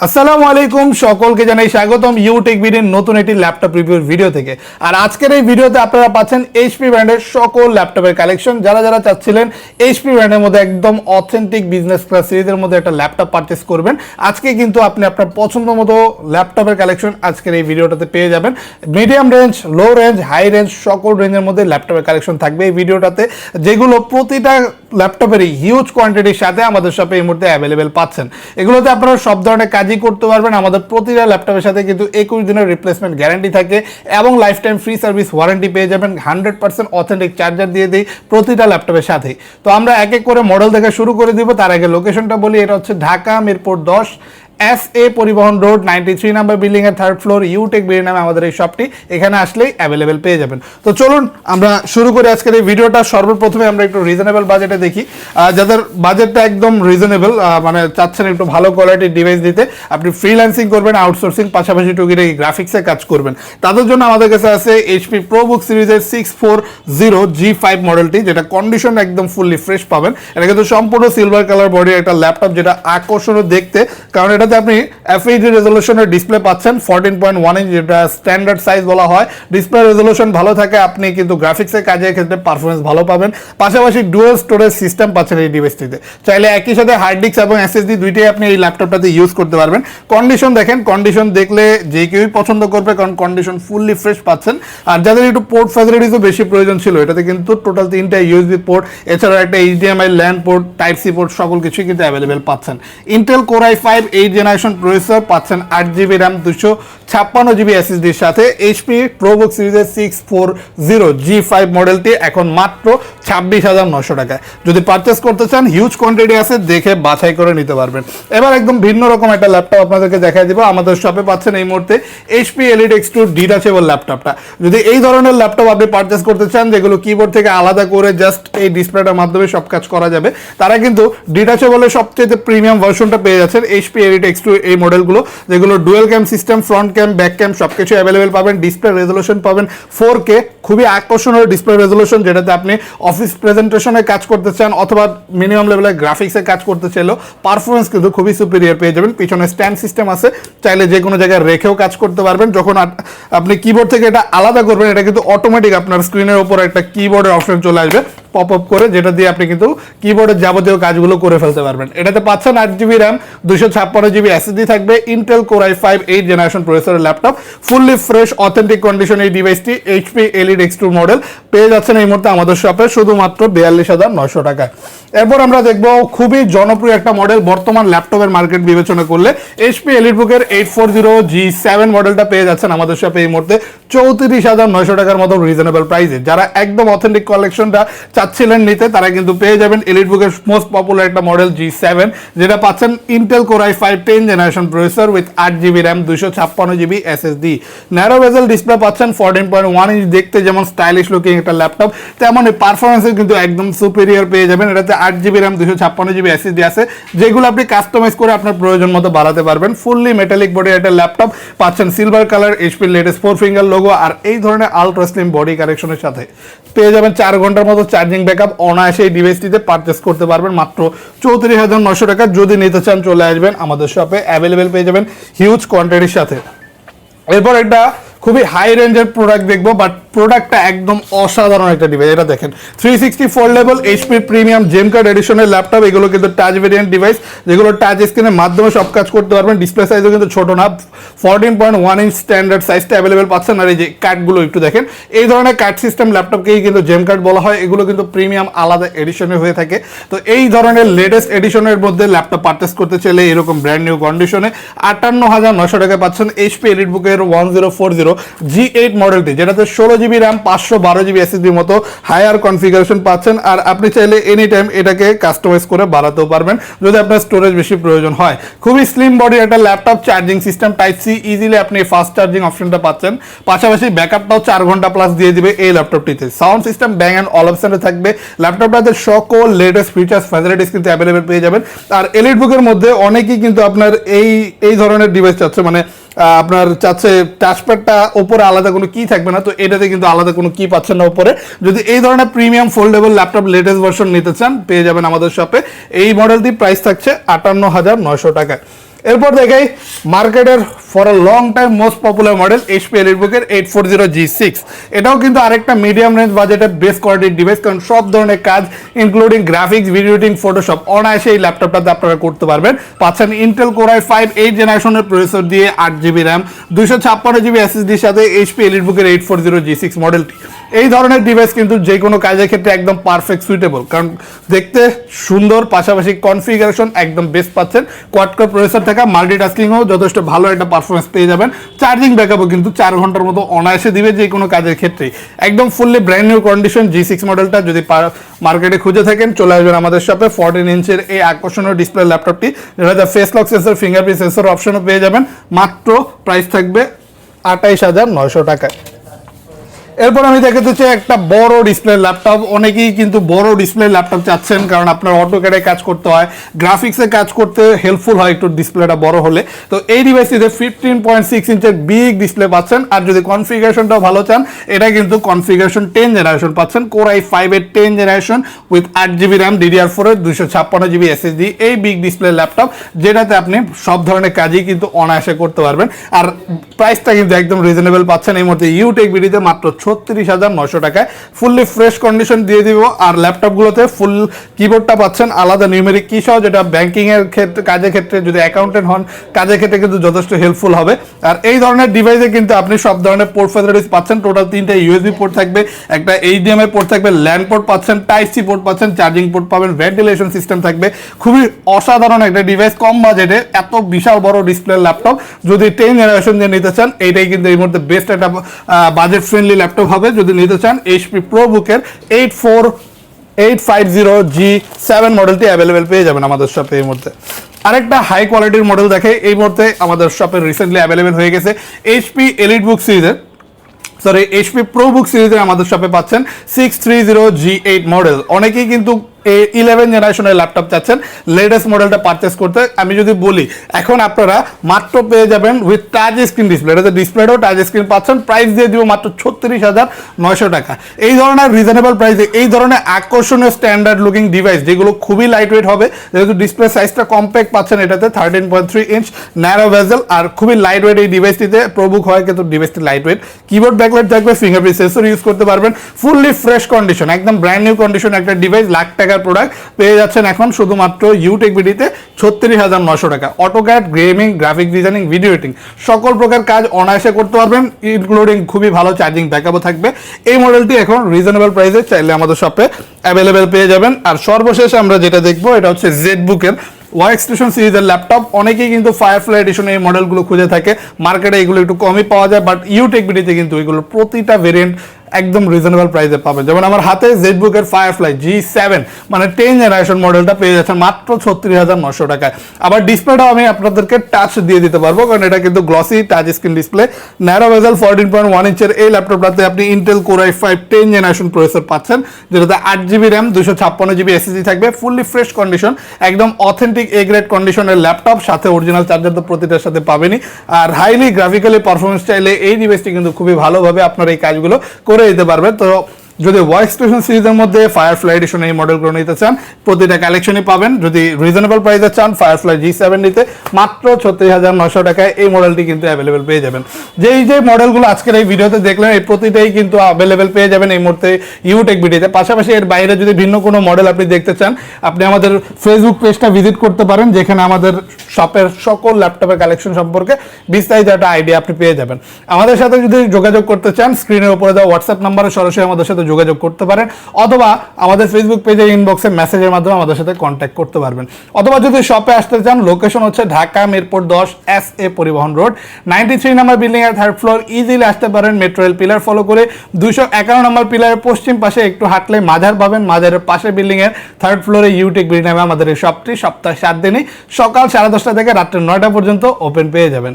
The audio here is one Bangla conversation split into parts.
আসসালামু আলাইকুম, সকলকে জানাই স্বাগতম ইউটেক বিডির নতুন একটি ল্যাপটপ রিভিউর ভিডিও থেকে। আর আজকের এই ভিডিওতে আপনারা পাচ্ছেন এইচপি ব্র্যান্ডের সকল ল্যাপটপের কালেকশন। যারা চাচ্ছিলেন এইচপি ব্র্যান্ডের মধ্যে একদম অথেন্টিক বিজনেস ক্লাস সিরিজের মধ্যে একটা ল্যাপটপ পারচেস করবেন, আজকে কিন্তু আপনি আপনার পছন্দ মতো ল্যাপটপের কালেকশন আজকের এই ভিডিওটাতে পেয়ে যাবেন। Medium range, low range, high range সকল রেঞ্জের মধ্যে ল্যাপটপের কালেকশন থাকবে এই ভিডিওটাতে, যেগুলো প্রতিটা ল্যাপটপেরই হিউজ কোয়ান্টিটির সাথে আমাদের শপে এই মুহূর্তে অ্যাভেলেবেল পাচ্ছেন। এগুলোতে আপনারা সব ধরনের কাজই করতে পারবেন। আমাদের প্রতিটা ল্যাপটপের সাথে কিন্তু 21 দিনের রিপ্লেসমেন্ট গ্যারান্টি থাকে এবং life time free service warranty পেয়ে যাবেন। 100% অথেন্টিক চার্জার দিয়ে দিই প্রতিটা ল্যাপটপের সাথেই। তো আমরা এক এক করে মডেল থেকে শুরু করে দিব। তার আগে লোকেশনটা বলি, এটা হচ্ছে ঢাকা মিরপুর 10 SA পরিবহন রোড 93 নাম্বার বিল্ডিং এর 3rd ফ্লোর, ইউটেক বিডি নামে আমাদের এই শপটি। এখানে আসলেই অ্যাভেলেবেল পেয়ে যাবেন। তো চলুন আমরা শুরু করি আজকের এই ভিডিওটা। সর্বপ্রথমে আমরা একটু রিজনেবল বাজেটে দেখি। যাদের বাজেটটা একদম রিজনেবল, মানে চাচ্ছেন একটু ভালো কোয়ালিটির ডিভাইস দিতে, আপনি ফ্রিল্যান্সিং করবেন, আউটসোর্সিং পাশাপাশি টুকিটাকি গ্রাফিক্সে কাজ করবেন, তাদের জন্য আমাদের কাছে আছে এইচপি প্রোবুক সিরিজের 640G5 মডেলটি, যেটা কন্ডিশন একদম ফুললি ফ্রেশ পাবেন। এটা কিন্তু সম্পূর্ণ সিলভার কালার বডির একটা ল্যাপটপ, যেটা আকর্ষণীয় দেখতে, কারণ এটাতে আপনি FHD রেজলিউশনের ডিসপ্লে পাচ্ছেন 14.1 ইঞ্চ, যেটা স্ট্যান্ডার্ড সাইজ বলা হয়। ডিসপ্লে রেজলিউশন ভালো থাকে, আপনি কিন্তু গ্রাফিক্সের কাজের ক্ষেত্রে পারফরমেন্স ভালো পাবেন। পাশাপাশি ডুয়াল স্টোরেজ সিস্টেম পাচ্ছেন এই ডিভাইসটিতে। চাইলে একই সাথে হার্ড ডিস্ক এবং SSD দুইটাই আপনি এই ল্যাপটপটাতে ইউজ করতে পারবেন। কন্ডিশন দেখেন, কন্ডিশন দেখলে যে কেউই পছন্দ করবে, কারণ কন্ডিশন ফুললি ফ্রেশ পাচ্ছেন। আর যাদের একটু পোর্ট ফ্যাসিলিটিসও বেশি প্রয়োজন ছিল, এটাতে কিন্তু টোটাল 3টা USB পোর্ট, এছাড়াও একটা HDMI LAN port, type C port, সকল কিছুই কিন্তু অ্যাভেলেবেল পাচ্ছেন। Intel core i5 8th generation processor পাচ্ছেন, 8GB র্যাম, 256GB SSDর সাথে। এইচপি প্রোবুক সিরিজের 640G5 মডেলটি এখন মাত্র 26,900 টাকায়। যদি পারচেস করতে চান, হিউজ কোয়ান্টিটি আছে, দেখে বাছাই করে নিতে পারবেন। এবার একদম ভিন্ন রকম একটা ল্যাপটপ আপনাদেরকে দেখাই দিব। আমাদের শপে পাচ্ছেন এই মুহূর্তে এইচপি এলিট X2 ডিটাচেবল ল্যাপটপটা। যদি এই ধরনের ল্যাপটপ আপনি পারচেস করতে চান, যেগুলো কিবোর্ড থেকে আলাদা করে জাস্ট এই ডিসপ্লেটার মাধ্যমে সব কাজ করা যাবে, তারা কিন্তু ডিটাচেবলের সবচেয়ে প্রিমিয়াম ভার্সনটা পেয়ে যাচ্ছেন এইচপি এলিট X2 এই মডেলগুলো, যেগুলো ডুয়েল ক্যাম সিস্টেম, ফ্রন্ট ক্যাম, ব্যাক ক্যাম সবকিছু অ্যাভেলেবেল পাবেন। ডিসপ্লে রেজলিউশন পাবেন 4K, খুবই আকর্ষণীয় ডিসপ্লে রেজলিউশন, যেটাতে আপনি অফিস প্রেজেন্টেশনে কাজ করতে চান অথবা মিনিমাম লেভেলের গ্রাফিক্সে কাজ করতে চাইলেও পারফরমেন্স কিন্তু খুবই সুপিরিয়র পেয়ে যাবেন। পিছনে স্ট্যান্ড সিস্টেম আছে, চাইলে যে কোনো জায়গায় রেখেও কাজ করতে পারবেন। যখন আপনি কিবোর্ড থেকে এটা আলাদা করবেন, এটা কিন্তু অটোমেটিক আপনার স্ক্রিনের উপর একটা কিবোর্ডের অপশন চলে আসবে পপ আপ করে, যেটা দিয়ে আপনি কিন্তু কিবোর্ডের যাবতীয় কাজগুলো করে ফেলতে পারবেন। এটাতে পাচ্ছেন 8GB র্যাম, 256GB SSD থাকবে, Intel core i5 8th generation প্রসেসরের laptop, fully fresh authentic condition এই ডিভাইসটি এইচপি এলিট X2 মডেল পেয়ে যাচ্ছেন এই মুহূর্তে আমাদের শপে শুধুমাত্র 42,900 টাকায়। এরপর আমরা দেখব খুবই জনপ্রিয় একটা মডেল, বর্তমান ল্যাপটপের মার্কেট বিবেচনা করলে এইচপি এলিটবুকের 840G7 মডেলটা পেয়ে যাচ্ছেন আমাদের শপে এই মুহূর্তে 34,900 টাকার মতো রিজনেবল প্রাইসে। যারা একদম অথেন্টিক কালেকশনটা চাচ্ছিলেন নিতে, তারা কিন্তু পেয়ে যাবেন এলিটবুকের মোস্ট পপুলার একটা মডেল G7, যেটা পাচ্ছেন Intel core i5 10th generation processor with 8GB RAM, 256GB SSD। Narrow basil display পাচ্ছেন 14.1 ইঞ্চ, দেখতে যেমন স্টাইলিশ লুকিং একটা ল্যাপটপ, তেমনই পারফরমেন্সে কিন্তু একদম সুপিরিয়র পেয়ে যাবেন। এটাতে 8GB র্যাম, 256GB SSD আছে, যেগুলো আপনি কাস্টমাইজ করে আপনার প্রয়োজন মতো বাড়াতে পারবেন। ফুললি মেটালিক বডির একটা ল্যাপটপ পাচ্ছেন, silver colour, HP latest 4 finger logo, আর এই ধরনের আলট্রা স্লিম বডি কারেকশনের সাথে পেয়ে যাবেন 4 ঘন্টার মতো চার্জিং ব্যাকআপ। অনায়াসে এই ডিভাইসটিতে পারচেস করতে পারবেন মাত্র 34,900 টাকা। যদি নিতে চান, চলে আসবেন আমাদের শপে, অ্যাভেলেবেল পেয়ে যাবেন হিউজ কোয়ান্টিটির সাথে। এরপর একটা খুবই হাই রেঞ্জের প্রোডাক্ট দেখবো, বাট প্রোডাক্টটা একদম অসাধারণ একটা ডিভাইস। এটা দেখেন 360 ফোল্ডেবল এইচপি প্রিমিয়াম জেম কার্ড এডিশনের ল্যাপটপ। এগুলো কিন্তু টাচ ভেরিয়েন্ট ডিভাইস, যেগুলো টাচ স্ক্রিনের মাধ্যমে সব কাজ করতে পারবেন। ডিসপ্লে সাইজও কিন্তু ছোট না, 14.1 ইঞ্চ স্ট্যান্ডার্ড সাইজটা অ্যাভেলেবেল পাচ্ছেন। আর এই যে কার্ডগুলো একটু দেখেন, এই ধরনের কার্ড সিস্টেম ল্যাপটপকেই কিন্তু জেম কার্ড বলা হয়। এগুলো কিন্তু প্রিমিয়াম আলাদা এডিশনে হয়ে থাকে। তো এই ধরনের লেটেস্ট এডিশনের মধ্যে ল্যাপটপ পারচেস করতে চাইলে এরকম ব্র্যান্ড নিউ কন্ডিশনে 58,900 টাকায় পাচ্ছেন এইচপি এলিটবুকের 1040G8 মডেলটি, যেটাতে 16GB র্যাম, 512GB SSD মতো হায়ার কনফিগারেশন পাচ্ছেন। আর আপনি চাইলে এনি টাইম এটাকে কাস্টমাইজ করে বাড়াতেও পারবেন যদি আপনার স্টোরেজ বেশি প্রয়োজন হয়। খুবই স্লিম বডির একটা laptop, charging system type C, easily আপনি ফাস্ট চার্জিং অপশনটা পাচ্ছেন। পাশাপাশি ব্যাকআপটাও 4 ঘন্টা প্লাস দিয়ে দিবে এই ল্যাপটপটিতে। সাউন্ড সিস্টেম ব্যাং অ্যান্ড অলপশনে থাকবে। ল্যাপটপটাতে সকল লেটেস্ট ফিচার্স ফ্যাসিলিটিস কিন্তু অ্যাভেলেবেল পেয়ে যাবেন। আর এলিটবুকের মধ্যে অনেকেই কিন্তু আপনার এই ধরনের ডিভাইস চাচ্ছে, মানে আপনার চাচ্ছে টাচপ্যাডটা উপরে আলাদা কোনো কি থাকবে না, তো এটাতে কিন্তু আলাদা কোনো কি পাচ্ছেন না উপরে। যদি এই ধরনের premium foldable laptop latest version নিতে চান, পেয়ে যাবেন আমাদের শপে। এই মডেলটি প্রাইস থাকছে 58,900 টাকায়। এরপর দেখাই মার্কেটের for a long time most popular model HP এলিটবুকের 840G6। এটাও কিন্তু আরেকটা মিডিয়াম রেঞ্জ বাজেটের বেস্ট কোয়ালিটির ডিভাইস, কারণ সব ধরনের কাজ including graphics, video editing, Photoshop অনায়াসে এই ল্যাপটপটাতে আপনারা করতে পারবেন। পাচ্ছেন ইন্টেল কোর i5 8 জেনারেশনের প্রসেসর দিয়ে 8GB র্যাম 256GB এসএসডির সাথে এইচপি এলিটবুকের 840G6 মডেলটি। এই ধরনের ডিভাইস কিন্তু যে কোনো কাজের ক্ষেত্রে একদম পারফেক্ট সুইটেবল, কারণ দেখতে সুন্দর, পাশাপাশি কনফিগারেশন একদম বেস্ট পাচ্ছেন। কোয়াড কোর প্রসেসর থাকা মাল্টিটাস্কিংও যথেষ্ট ভালো একটা পারফরমেন্স পেয়ে যাবেন। চার্জিং ব্যাকআপও কিন্তু 4 ঘন্টার মতো অনায়াসে দিবে যে কোনো কাজের ক্ষেত্রে। একদম fully brand new condition G6 মডেলটা যদি মার্কেটে খুঁজে থাকেন চলে আসবেন আমাদের শপে। 14 ইঞ্চের এই আকর্ষণীয় ডিসপ্লে ল্যাপটপটি, যেটাতে face lock sensor, fingerprint sensor অপশনও পেয়ে যাবেন। মাত্র প্রাইস থাকবে 28,900 টাকায়। এরপর আমি দেখাতে চাই একটা বড় ডিসপ্লে ল্যাপটপ। অনেকেই কিন্তু বড় ডিসপ্লে ল্যাপটপ চাচ্ছেন, কারণ আপনার অটোক্যাডে কাজ করতে হয়, গ্রাফিক্সে কাজ করতে হেল্পফুল হয় একটু ডিসপ্লেটা বড় হলে। তো এই ডিভাইসটিতে 15.6 ইঞ্চের বিগ ডিসপ্লে পাচ্ছেন। আর যদি কনফিগারেশনটাও ভালো চান, এটা কিন্তু কনফিগারেশন 10 জেনারেশন পাচ্ছেন। কোর i5 এর 10 generation with 8GB RAM, DDR4 এর 256GB SSD। এই বিগ ডিসপ্লে ল্যাপটপ যেটাতে আপনি সব ধরনের কাজই কিন্তু অনায়াসে করতে পারবেন। আর প্রাইসটা কিন্তু একদম রিজনেবল পাচ্ছেন এই মুহূর্তে ইউটেক বিডিতে মাত্র 36,900 টাকায়। ফুললি ফ্রেশ কন্ডিশন দিয়ে দিব। আর ল্যাপটপগুলোতে ফুল কিবোর্ডটা পাচ্ছেন আলাদা নিউমেরিক কি সহ, যেটা ব্যাংকিং এর ক্ষেত্রে, কাজের ক্ষেত্রে, যদি অ্যাকাউন্টেন্ট হন কাজের ক্ষেত্রে কিন্তু যথেষ্ট হেল্পফুল হবে। আর এই ধরনের ডিভাইসে কিন্তু আপনি সব ধরনের পোর্ট ফ্যাসিলিটিস পাচ্ছেন। টোটাল 3টা ইউএসবি পোর্ট থাকবে, একটা HDMI পোর্ট থাকবে, ল্যান্ড পোর্ট পাচ্ছেন, টাইপ সি পোর্ট পাচ্ছেন, চার্জিং পোর্ট পাবেন, ভেন্টিলেশন সিস্টেম থাকবে। খুবই অসাধারণ একটা ডিভাইস কম বাজেটে এত বিশাল বড় ডিসপ্লে ল্যাপটপ। যদি 10 জেনারেশন দিয়ে নিতে চান, এইটাই কিন্তু এই মুহূর্তে বেস্ট একটা বাজেট ফ্রেন্ডলি ল্যাপটপ হবে। যদি নিতে চান HP ProBook-এর 850G7 মডেলটি অ্যাভেলেবেল পেয়ে যাবেন আমাদের শপে এই মুহূর্তে। আরেকটা হাই কোয়ালিটির মডেল দেখে এই মুহূর্তে আমাদের শপে রিসেন্টলি অ্যাভেলেবেল হয়ে গেছে HP EliteBook সিরিজের, HP ProBook সিরিজের আমাদের শপে পাচ্ছেন 630G8 মডেল। অনেকেই কিন্তু 11 জেনারেশনের ল্যাপটপ চাচ্ছেন লেটেস্ট মডেলটা পারচেস করতে। আমি যদি বলি এখন আপনারা মাত্র পেয়ে যাবেন উইথ টাচ স্ক্রিন ডিসপ্লে, এটাতে ডিসপ্লেটাও টাচ স্ক্রিন পাচ্ছেন। প্রাইস দিয়ে দিব মাত্র 36,900 টাকা। এই ধরনের রিজনেবল প্রাইসে এই ধরনের আকর্ষণীয় স্ট্যান্ডার্ড লুকিং ডিভাইস, যেগুলো খুবই লাইট ওয়েট হবে, যেহেতু ডিসপ্লে সাইজটা কম্প্যাক্ট পাচ্ছেন, এটাতে 13.3 ইঞ্চ ন্যারো বেজেল আর খুবই লাইট ওয়েট এই ডিভাইসটিতে। প্রোবুক হয় কিন্তু ডিভাইসটি লাইট ওয়েট, কিবোর্ড ব্যাকলাইট থাকবে, ফিঙ্গারপ্রিন্ট সেন্সর ইউজ করতে পারবেন। ফুললি ফ্রেশ কন্ডিশন, একদম ব্র্যান্ড নিউ কন্ডিশন একটা ডিভাইস। লাখ টাকার প্রোডাক্ট পেয়ে যাচ্ছেন এখন শুধুমাত্র ইউটেক বিডিতে 36,900 টাকা। AutoCAD, gaming, graphic designing, video editing সকল প্রকার কাজ অনায়াসে করতে পারবেন, ইনক্লুডিং খুবই ভালো চার্জিং ব্যাকআপও থাকবে। এই মডেলটি এখন রিজনেবল প্রাইসে চাইলে আমাদের শপে অ্যাভেলেবেল পেয়ে যাবেন। আর সর্বশেষ আমরা যেটা দেখবো এটা হচ্ছে ZBook-এর ওয়ার্কস্টেশন সিরিজের ল্যাপটপ। অনেকেই কিন্তু ফায়ারফ্লাই এডিশন এই মডেলগুলো খুঁজে থাকে, মার্কেটে এগুলো একটু কমই পাওয়া যায়, বাট ইউটেক বিডিতে কিন্তু এগুলো প্রতিটা ভেরিয়েন্ট একদম রিজনেবল প্রাইসে পাবেন। যেমন আমার হাতে ZBook-এর ফায়ারফ্লাই G7 মানে 10 জেনারেশন মডেলটা পেয়ে যাচ্ছেন মাত্র 36,900 টাকায়। আবার ডিসপ্লেটাও আমি আপনাদেরকে টাচ দিয়ে দিতে পারবো, কারণ এটা কিন্তু glossy touch screen display, narrow বেজেল, 14.1 ইঞ্চের এই ল্যাপটপটাতে আপনি Intel core i5 10 generation processor পাচ্ছেন, যেটাতে 8GB র্যাম, 256GB SSD থাকবে। ফুললি ফ্রেশ কন্ডিশন, একদম অথেন্টিক এ গ্রেড কন্ডিশনের ল্যাপটপ, সাথে অরিজিনাল চার্জার তো প্রতিটার সাথে পাবেনই। আর হাইলি গ্রাফিক্যালি পারফরমেন্স চাইলে এই ডিভাইসটি কিন্তু খুবই ভালোভাবে আপনার এই কাজগুলো করে দিতে পারবে। তো যদি ওয়ার্কস্টেশন সিরিজের মধ্যে ফায়ারফ্লাই এডিশন এই মডেলগুলো নিতে চান, প্রতিটা কালেকশনই পাবেন। যদি রিজনেবল প্রাইসে চান ফায়ারফ্লাই G7 নিতে মাত্র 36,900 টাকায় এই মডেলটি কিন্তু অ্যাভেলেবেল পেয়ে যাবেন। যে মডেলগুলো আজকের এই ভিডিওতে দেখলেন এই প্রতিটাই কিন্তু অ্যাভেলেবেল পেয়ে যাবেন এই মুহূর্তে ইউটেক বিডিতে। পাশাপাশি এর বাইরে যদি ভিন্ন কোনো মডেল আপনি দেখতে চান, আপনি আমাদের ফেসবুক পেজটা ভিজিট করতে পারেন, যেখানে আমাদের শপের সকল ল্যাপটপের কালেকশন সম্পর্কে বিস্তারিত একটা আইডিয়া আপনি পেয়ে যাবেন। আমাদের সাথে যদি যোগাযোগ করতে চান, স্ক্রিনের উপরে দেওয়া হোয়াটসঅ্যাপ নাম্বারে সরাসরি আমাদের সাথে যোগাযোগ করতে পারেন, অথবা আমাদের ফেসবুক পেজে ইনবক্সে মেসেজের মাধ্যমে আমাদের সাথে কন্ট্যাক্ট করতে পারবেন। অথবা যদি শপে আসতে চান, লোকেশন হচ্ছে ঢাকা মিরপুর 10 SA পরিবহন রোড 93 নম্বর বিল্ডিং এর 3rd ফ্লোর। ইজিলি আসতে পারেন মেট্রো রেল পিলার ফলো করে। 251 নম্বর পিলারের পশ্চিম পাশে একটু হাঁটলে মাঝার পাবেন, মাঝারের পাশে বিল্ডিং এর 3rd ফ্লোরে ইউটেক বিডি নামে আমাদের এই শপটি সপ্তাহে 7 দিনই সকাল 10:30 থেকে রাত্রে 9টা পর্যন্ত ওপেন পেয়ে যাবেন।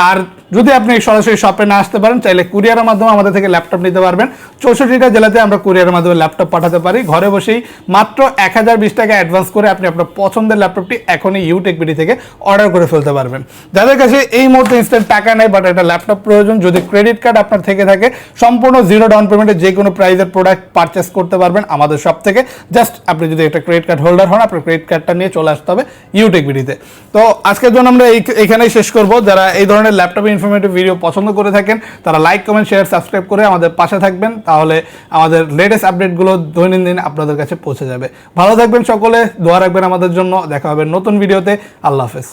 আর যদি আপনি সরাসরি শপে না আসতে পারেন, চাইলে কুরিয়ারের মাধ্যমে আমাদের থেকে ল্যাপটপ নিতে পারবেন। 64টা জেলাতে ইন্ডিয়াতে আমরা কুরিয়ারের মাধ্যমে ল্যাপটপ পাঠাতে পারি। ঘরে বসেই মাত্র 1020 টাকা অ্যাডভান্স করে আপনি আপনার পছন্দের ল্যাপটপটি এখনই ইউটেকবিডি থেকে অর্ডার করে ফেলতে পারবেন। যাদের কাছে এই মুহূর্তে ইনস্ট্যান্ট টাকা নেই বাট একটা ল্যাপটপ প্রয়োজন, যদি ক্রেডিট কার্ড আপনার থেকে থাকে সম্পূর্ণ জিরো ডাউন পেমেন্টে যে কোনো প্রাইজের প্রোডাক্ট পারচেস করতে পারবেন আমাদের শপ থেকে। জাস্ট আপনি যদি একটা ক্রেডিট কার্ড হোল্ডার হন, আপনার ক্রেডিট কার্ডটা নিয়ে চলে আসতে হবে ইউটেকবিডিতে। তো আজকের জন্য আমরা এখানেই শেষ করব। যারা এই ধরনের ল্যাপটপে ইনফরমেটিভ ভিডিও পছন্দ করে থাকেন তারা লাইক, কমেন্ট, শেয়ার, সাবস্ক্রাইব করে আমাদের পাশে থাকবেন, তাহলে আমাদের লেটেস্ট আপডেটগুলো দৈনন্দিন আপনাদের কাছে পৌঁছে যাবে। ভালো থাকবেন সকলে, দোয়া রাখবেন আমাদের জন্য। দেখা হবে নতুন ভিডিওতে। আল্লাহ হাফেজ।